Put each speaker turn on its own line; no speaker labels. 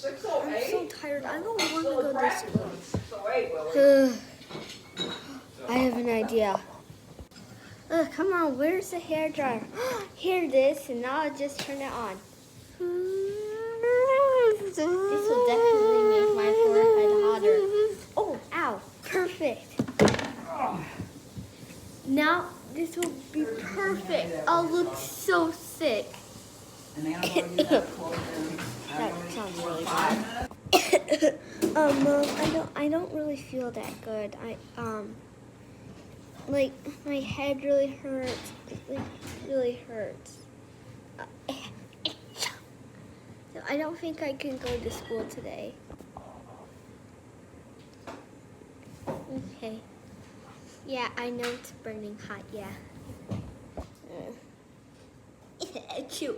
I'm so tired. I don't want to go to school.
608, Willie.
I have an idea. Come on, where's the hair dryer? Here it is, and now I'll just turn it on. This will definitely make my forehead hotter. Oh, ow, perfect. Now this will be perfect. I'll look so sick. That sounds really bad. Mom, I don't really feel that good. Like my head really hurts. It like really hurts. So I don't think I can go to school today. Okay. Yeah, I know it's burning hot. Yeah. Achoo.